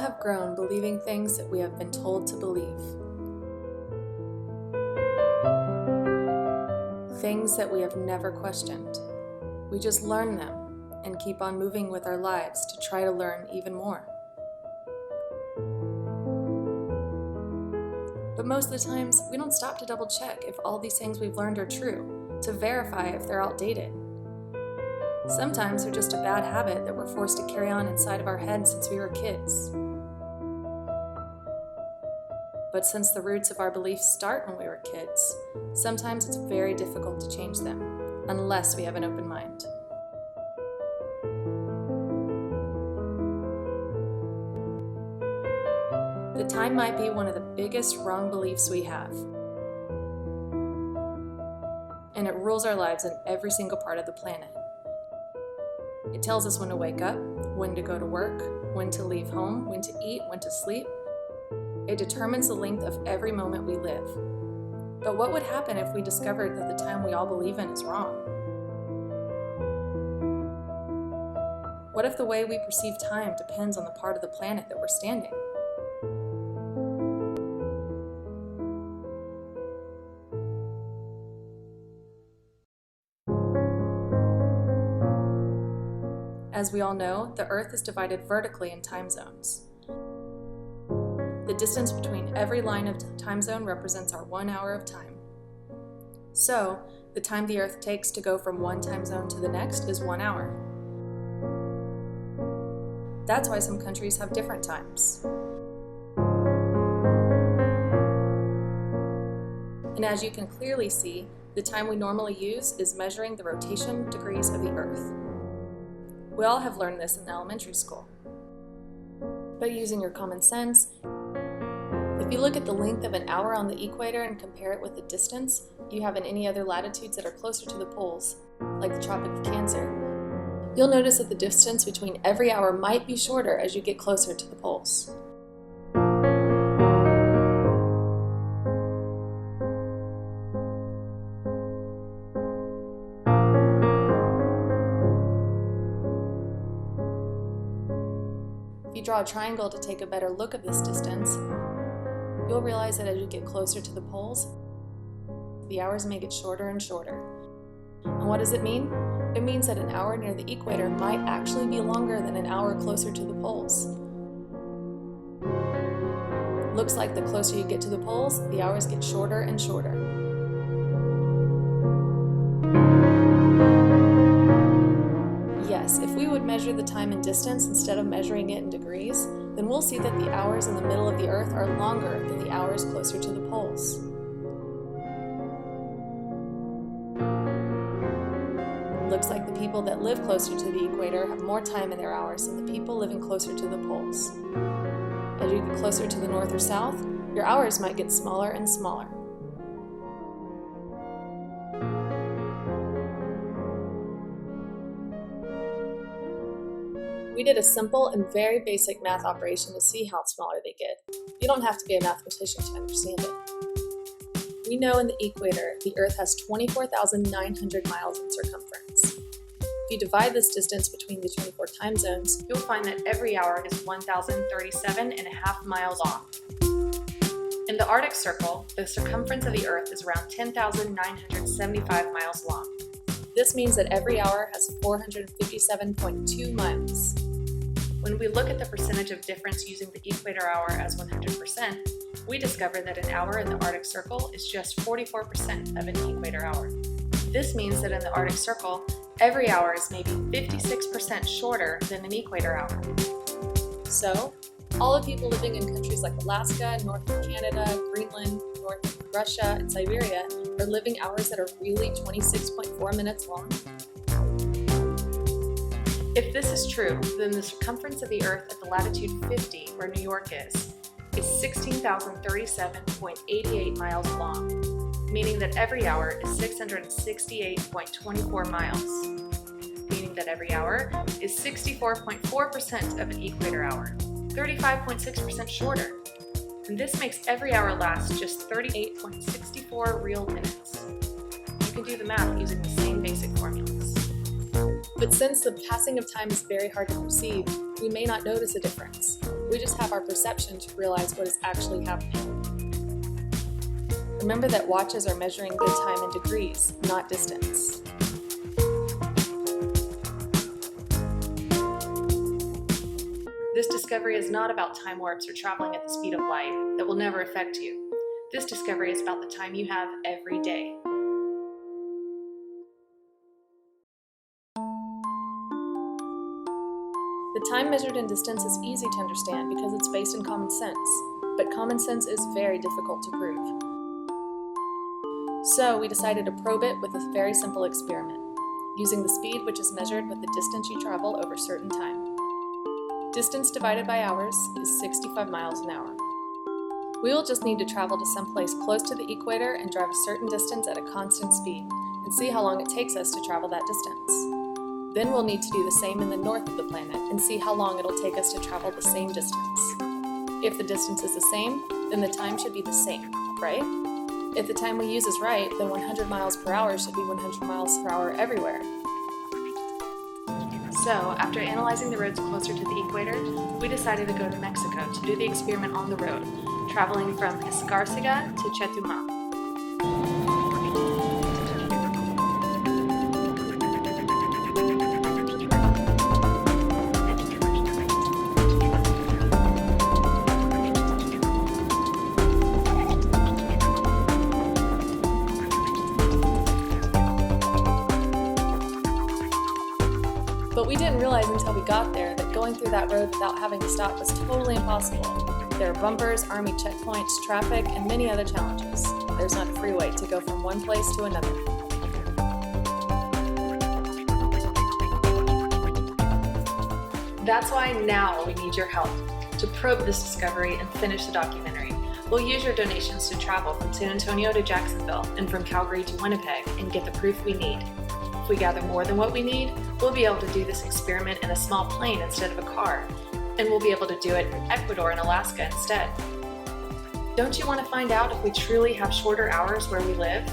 have grown believing things that we have been told to believe. Things that we have never questioned. We just learn them and keep on moving with our lives to try to learn even more. But most of the times, we don't stop to double check if all these things we've learned are true, to verify if they're outdated. Sometimes they're just a bad habit that we're forced to carry on inside of our heads since we were kids. But since the roots of our beliefs start when we were kids, sometimes it's very difficult to change them, unless we have an open mind. The time might be one of the biggest wrong beliefs we have, and it rules our lives in every single part of the planet. It tells us when to wake up, when to go to work, when to leave home, when to eat, when to sleep. It determines the length of every moment we live. But what would happen if we discovered that the time we all believe in is wrong? What if the way we perceive time depends on the part of the planet that we're standing? As we all know, the Earth is divided vertically in time zones. The distance between every line of time zone represents our 1 hour of time. So, the time the Earth takes to go from one time zone to the next is 1 hour. That's why some countries have different times. And as you can clearly see, the time we normally use is measuring the rotation degrees of the Earth. We all have learned this in elementary school. But using your common sense, if you look at the length of an hour on the equator and compare it with the distance you have in any other latitudes that are closer to the poles, like the Tropic of Cancer, you'll notice that the distance between every hour might be shorter as you get closer to the poles. If you draw a triangle to take a better look at this distance, you'll realize that as you get closer to the poles, the hours may get shorter and shorter. And what does it mean? It means that an hour near the equator might actually be longer than an hour closer to the poles. Looks like the closer you get to the poles, the hours get shorter and shorter. Yes, if we would measure the time in distance instead of measuring it in degrees, then we'll see that the hours in the middle of the Earth are longer than the hours closer to the poles. Looks like the people that live closer to the equator have more time in their hours than the people living closer to the poles. As you get closer to the north or south, your hours might get smaller and smaller. We did a simple and very basic math operation to see how smaller they get. You don't have to be a mathematician to understand it. We know in the equator, the Earth has 24,900 miles in circumference. If you divide this distance between the 24 time zones, you'll find that every hour is 1,037.5 miles long. In the Arctic Circle, the circumference of the Earth is around 10,975 miles long. This means that every hour has 457.2 miles. When we look at the percentage of difference using the equator hour as 100%, we discover that an hour in the Arctic Circle is just 44% of an equator hour. This means that in the Arctic Circle, every hour is maybe 56% shorter than an equator hour. So, all the people living in countries like Alaska, north of Canada, Greenland, north of Russia, and Siberia are living hours that are really 26.4 minutes long. If this is true, then the circumference of the Earth at the latitude 50, where New York is 16,037.88 miles long, meaning that every hour is 668.24 miles, meaning that every hour is 64.4% of an equator hour, 35.6% shorter. And this makes every hour last just 38.64 real minutes. You can do the math using the same basic formulas. But since the passing of time is very hard to perceive, we may not notice a difference. We just have our perception to realize what is actually happening. Remember that watches are measuring good time in degrees, not distance. This discovery is not about time warps or traveling at the speed of light that will never affect you. This discovery is about the time you have every day. The time measured in distance is easy to understand because it's based in common sense, but common sense is very difficult to prove. So we decided to probe it with a very simple experiment, using the speed which is measured with the distance you travel over a certain time. Distance divided by hours is 65 miles an hour. We will just need to travel to some place close to the equator and drive a certain distance at a constant speed, and see how long it takes us to travel that distance. Then we'll need to do the same in the north of the planet and see how long it'll take us to travel the same distance. If the distance is the same, then the time should be the same, right? If the time we use is right, then 100 miles per hour should be 100 miles per hour everywhere. So, after analyzing the roads closer to the equator, we decided to go to Mexico to do the experiment on the road, traveling from Escárcega to Chetumal. But we didn't realize until we got there that going through that road without having to stop was totally impossible. There are bumpers, army checkpoints, traffic, and many other challenges. There's not a freeway to go from one place to another. That's why now we need your help to probe this discovery and finish the documentary. We'll use your donations to travel from San Antonio to Jacksonville and from Calgary to Winnipeg and get the proof we need. If we gather more than what we need, we'll be able to do this experiment in a small plane instead of a car, and we'll be able to do it in Ecuador and Alaska instead. Don't you want to find out if we truly have shorter hours where we live?